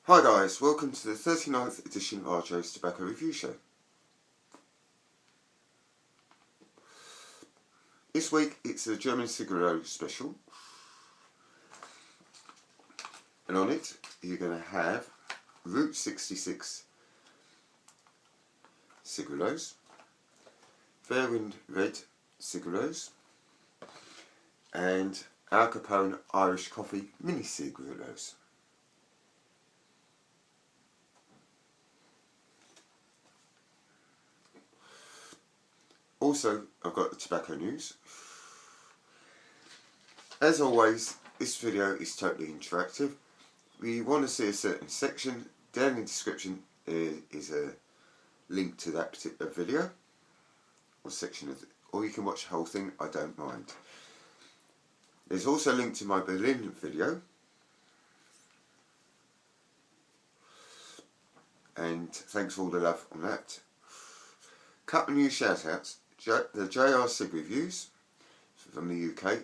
Hi guys, welcome to the 39th edition of Underage Tobacco Review Show. This week it's a German Cigarillo special, and on it you're going to have Route 66 Cigarillos, Fairwind Red Cigarillos, and our CAPONE Irish Coffee Mini Cigarillos. Also, I've got the tobacco news. As always, this video is totally interactive. If you want to see a certain section, down in the description is a link to that particular video or section of it, or you can watch the whole thing, I don't mind. There's also a link to my Berlin video, and thanks for all the love on that. Couple of new shout outs. The JR Cig Reviews from the UK.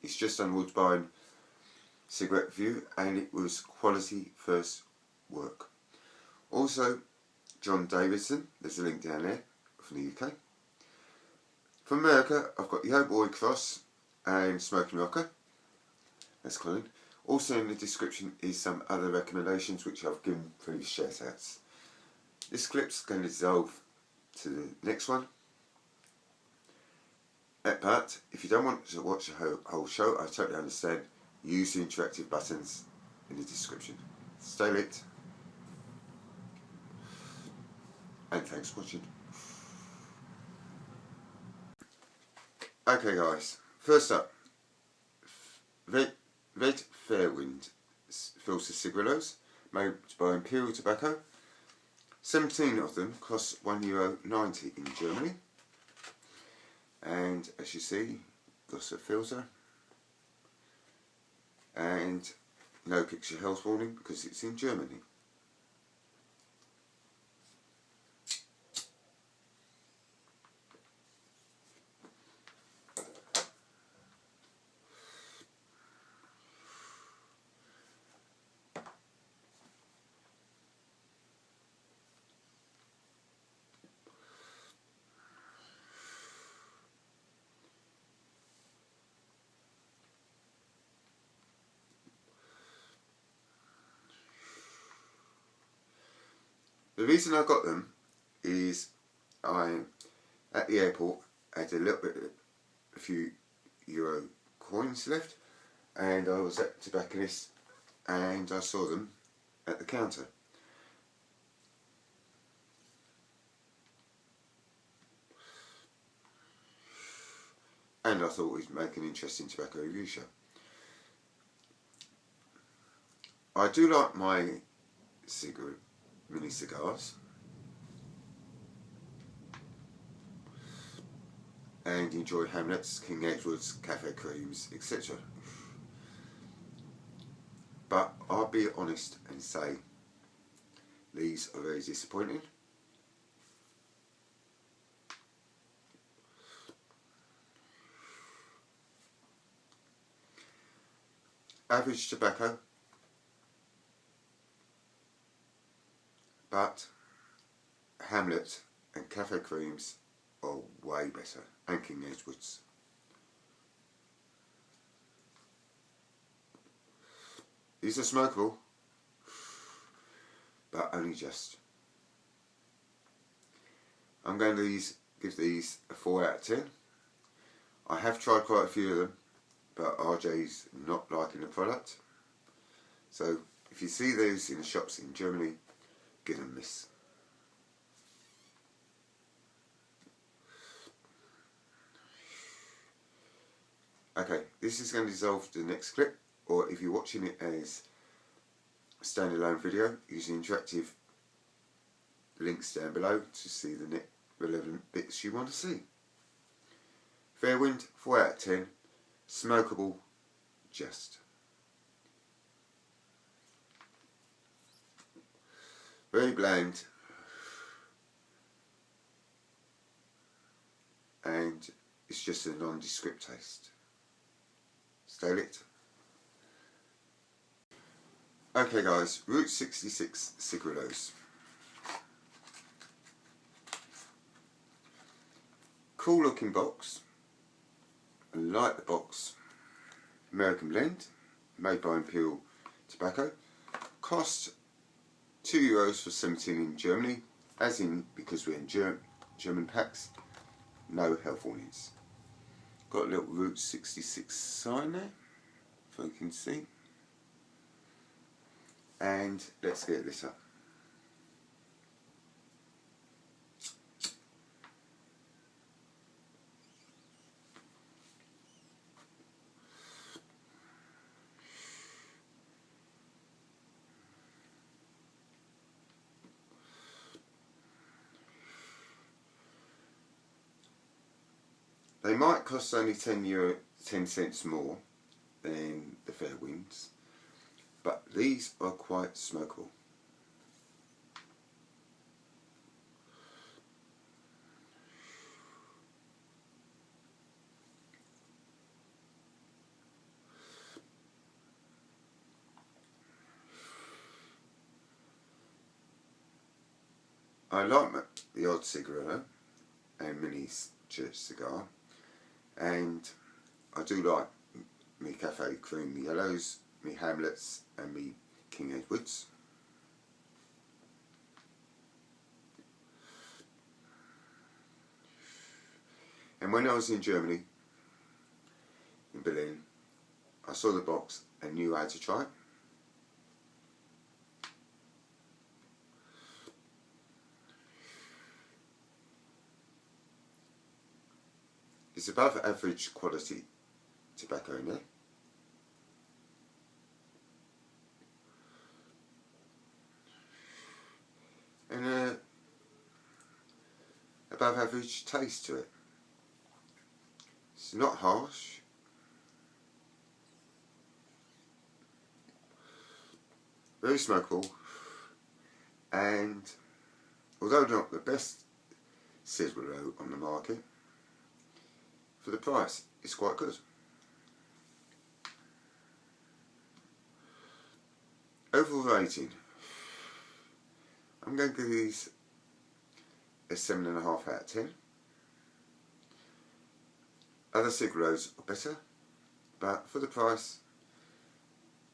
It's just done Woodbine cigarette review, and it was quality first work. Also, John Davidson, there's a link down there from the UK. From America, I've got Yo Boy Cross and Smoking Rocker. That's COLIN. Also in the description is some other recommendations which I've given previous shout outs. This clip's going to dissolve to the next one. But if you don't want to watch the whole show, I totally understand. Use the interactive buttons in the description. Stay lit, and thanks for watching. Okay guys, first up, Red Fairwind filter cigarillos made by Imperial Tobacco. 17 of them cost €1.90 in Germany. And as you see, got a filter and no picture health warning because it's in Germany. The reason I got them is I, at the airport, had a few euro coins left, and I was at the tobacconist and I saw them at the counter. And I thought we'd make an interesting tobacco review show. I do like my mini cigars, and enjoy Hamlets, King Edward's, Cafe Creams, etc. But I'll be honest and say these are very disappointing. Average tobacco, but Hamlet and Cafe Creams are way better, and King Edward's. These are smokable, but only just. I'm going to give these a 4 out of 10. I have tried quite a few of them, but RJ's not liking the product. So if you see those in the shops in Germany, give them this. Okay, this is going to dissolve to the next clip, or if you're watching it as a standalone video, use the interactive links down below to see the relevant bits you want to see. Fairwind, 4 out of 10, smokable, just. Very bland, and it's just a nondescript taste. Stay lit. Okay guys, Route 66 Cigarillos. Cool looking box. I like the box. American blend, made by Imperial Tobacco. Cost €2 for 17 in Germany, as in because we're in German packs, no health warnings. Got a little Route 66 sign there, if you can see. And let's get this up. They might cost only 10 cents more than the Fairwinds, but these are quite smokable. I like the odd cigarillo and mini church cigar, and I do like me Cafe Cream Yellows, me Hamlets and me King Edwards. And when I was in Germany, in Berlin, I saw the box and knew I had to try it. It's above average quality tobacco in there. And above average taste to it. It's not harsh. Very smokable. And although not the best cigarillo on the market, for the price, it's quite good. Overall rating, I'm going to give these a 7.5 out of 10. Other cigarillos are better, but for the price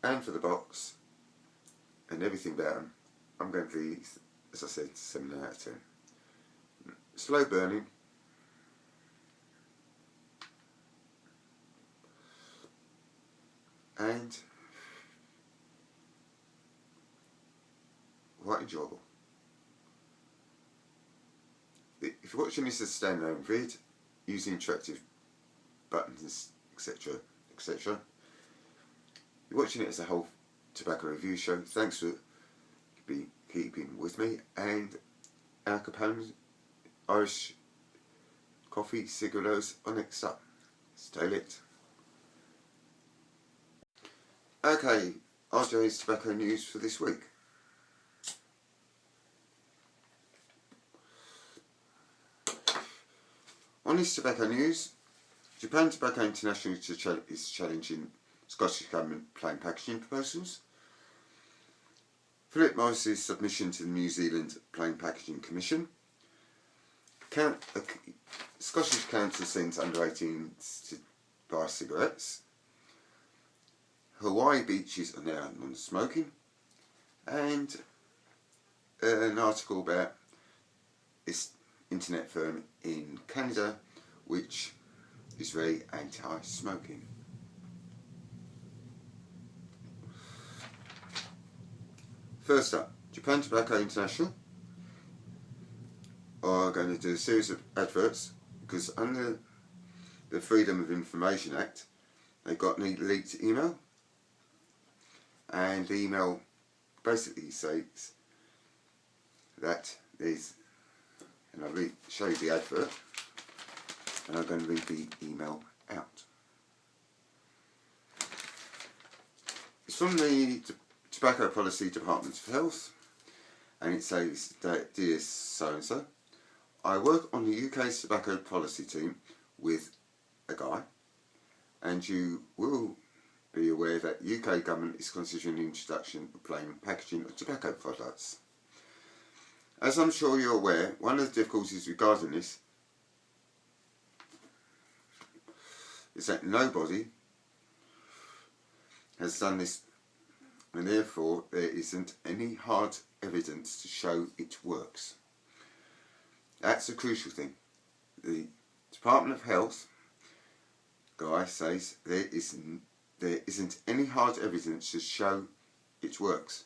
and for the box and everything about them, I'm going to give these, as I said, 7 out of 10. Slow burning. And quite enjoyable. If you're watching this as a standalone vid, using interactive buttons, etc., etc., you're watching it as a whole tobacco review show. Thanks for keeping with me. And our CAPONE Irish coffee cigarillos are next up. Stay lit. Okay, RJ's tobacco news for this week. On this tobacco news, Japan Tobacco International is challenging Scottish Government plain packaging proposals. Philip Morris's submission to the New Zealand Plain Packaging Commission. Scottish Council sends under 18s to buy cigarettes. Hawaii beaches are now non-smoking. And an article about this internet firm in Canada which is very anti-smoking. First up, Japan Tobacco International are going to do a series of adverts because under the Freedom of Information Act they got a leaked email, and the email basically says that there's, and I'll show you the advert, and I'm going to read the email out. It's from the Tobacco Policy Department of Health, and it says that, dear so-and-so, I work on the UK's tobacco policy team with a guy, and you will be aware that the UK government is considering the introduction of plain packaging of tobacco products. As I'm sure you're aware, one of the difficulties regarding this is that nobody has done this, and therefore there isn't any hard evidence to show it works. That's a crucial thing. The Department of Health guy says there isn't any hard evidence to show it works.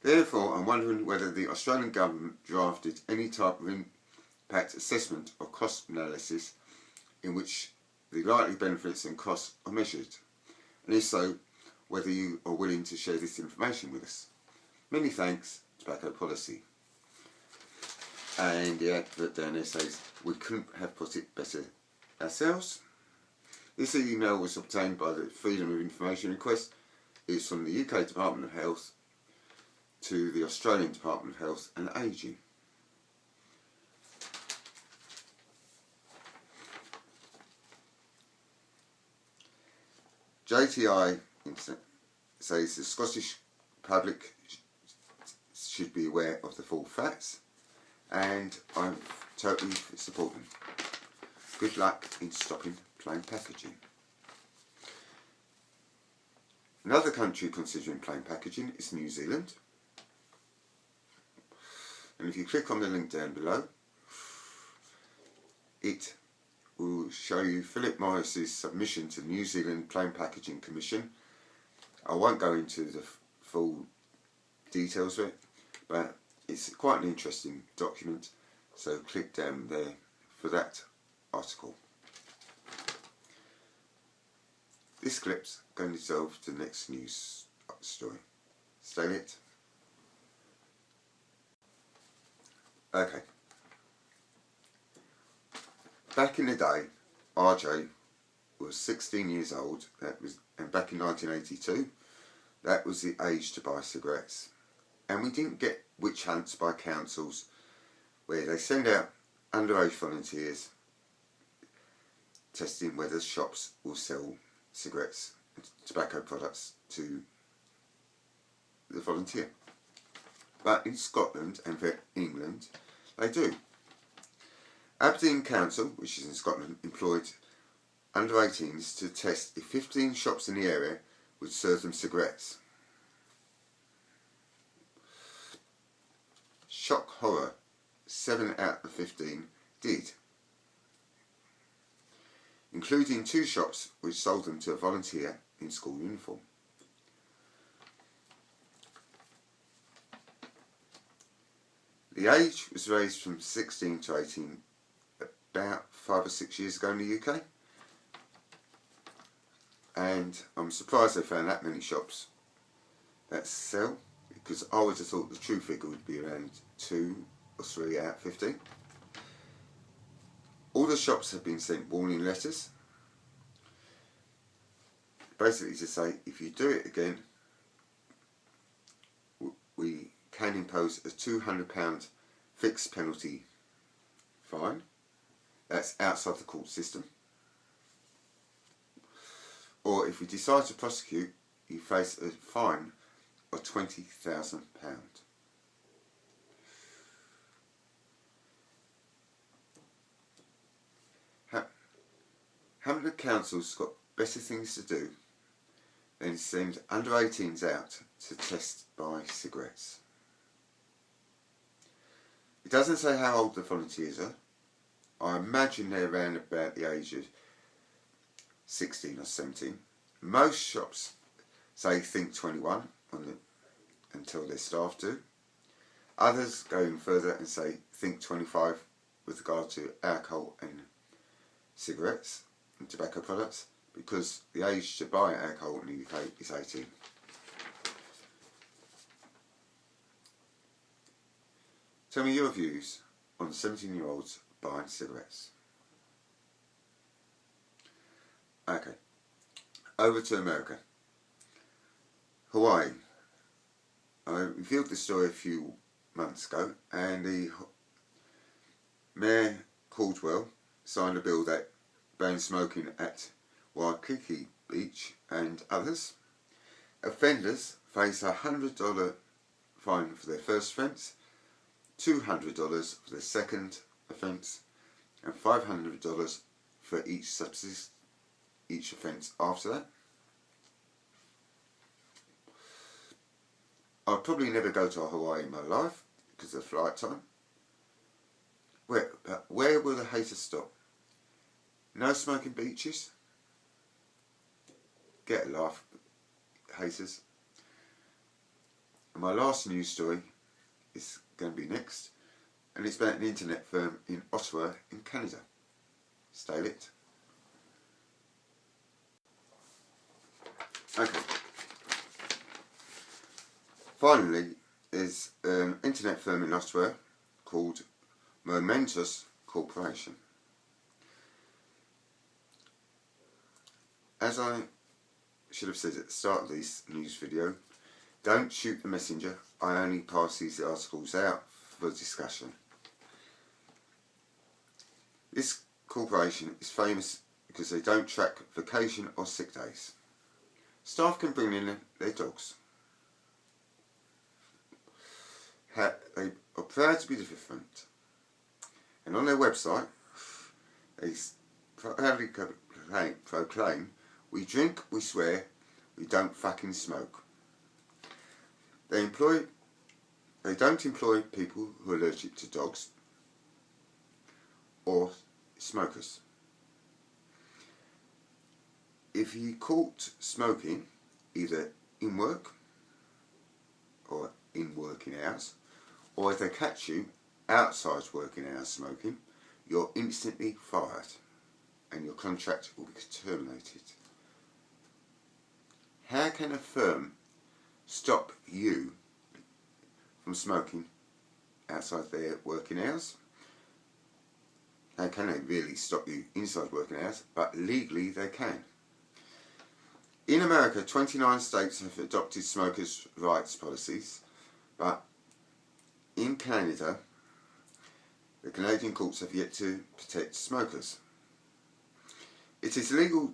Therefore, I'm wondering whether the Australian government drafted any type of impact assessment or cost analysis in which the likely benefits and costs are measured, and if so, whether you are willing to share this information with us. Many thanks, Tobacco Policy. And the advert down there says, we couldn't have put it better ourselves. This email was obtained by the Freedom of Information request. It's from the UK Department of Health to the Australian Department of Health and Ageing. JTI says the Scottish public should be aware of the full facts, and I totally support them. Good luck in stopping plain packaging. Another country considering plain packaging is New Zealand. And if you click on the link down below, it will show you Philip Morris's submission to the New Zealand Plain Packaging Commission. I won't go into the full details of it, but it's quite an interesting document, so click down there for that article. This clip's going to delve to the next news story. Stay lit. Okay. Back in the day, RJ was 16 years old, and back in 1982, that was the age to buy cigarettes. And we didn't get witch hunts by councils where they send out underage volunteers testing whether shops will sell cigarettes and tobacco products to the volunteer. But in Scotland and England, they do. Aberdeen Council, which is in Scotland, employed under 18s to test if 15 shops in the area would serve them cigarettes. Shock horror, 7 out of 15 did, including 2 shops which sold them to a volunteer in school uniform. The age was raised from 16 to 18 about 5 or 6 years ago in the UK, and I'm surprised they found that many shops that sell, because I would have thought the true figure would be around 2 or 3 out of 15. All the shops have been sent warning letters, basically to say if you do it again, we can impose a £200 fixed penalty fine. That's outside the court system. Or if you decide to prosecute, you face a fine of £20,000. Haven't the councils got better things to do than send under 18s out to test buy cigarettes? It doesn't say how old the volunteers are. I imagine they're around about the age of 16 or 17. Most shops say think 21 until their staff do. Others go even further and say think 25 with regard to alcohol and cigarettes and tobacco products, because the age to buy alcohol in the UK is 18. Tell me your views on 17-year-olds buying cigarettes. Okay, over to America. Hawaii. I revealed this story a few months ago, and the Mayor Caldwell signed a bill that bans smoking at Waikiki Beach and others. Offenders face a $100 fine for their first offence, $200 for their second offence, and $500 for each offence after that. I'll probably never go to Hawaii in my life because of flight time. Where will the haters stop? No smoking beaches? Get a laugh, haters. And my last news story is going to be next, and it's about an internet firm in Ottawa in Canada. Stay lit. Okay. Finally, is an internet firm in Ottawa called Momentous Corporation. As I should have said at the start of this news video, don't shoot the messenger. I only pass these articles out for discussion. This corporation is famous because they don't track vacation or sick days. Staff can bring in their dogs. They are proud to be different, and on their website they proudly proclaim, "We drink, we swear, we don't fucking smoke." They don't employ people who are allergic to dogs or smokers. If you're caught smoking, either in work or in working hours, or if they catch you outside working hours smoking, you're instantly fired and your contract will be terminated. How can a firm stop you from smoking outside their working hours? How can they really stop you inside working hours? But legally they can. In America, 29 states have adopted smokers' rights policies, but in Canada, the Canadian courts have yet to protect smokers. It is legal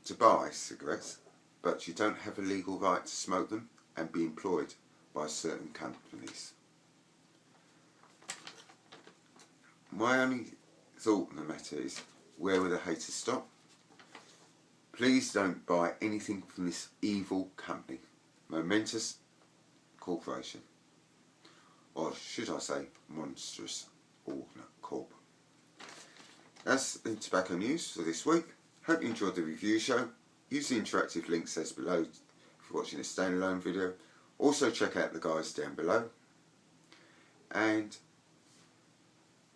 to buy cigarettes, but you don't have a legal right to smoke them and be employed by certain companies. My only thought on the matter is, where will the haters stop? Please don't buy anything from this evil company, Momentous Corporation. Or should I say, Monstrous Corp. That's the tobacco news for this week. Hope you enjoyed the review show. Use the interactive links as below if you're watching a standalone video. Also check out the guys down below. And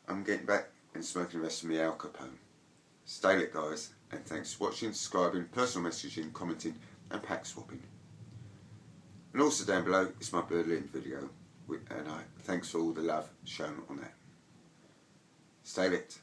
I'm getting back and smoking the rest of my CAPONE. Stay lit, guys, and thanks for watching, subscribing, personal messaging, commenting and pack swapping. And also down below is my Berlin video, and thanks for all the love shown on that. Stay lit.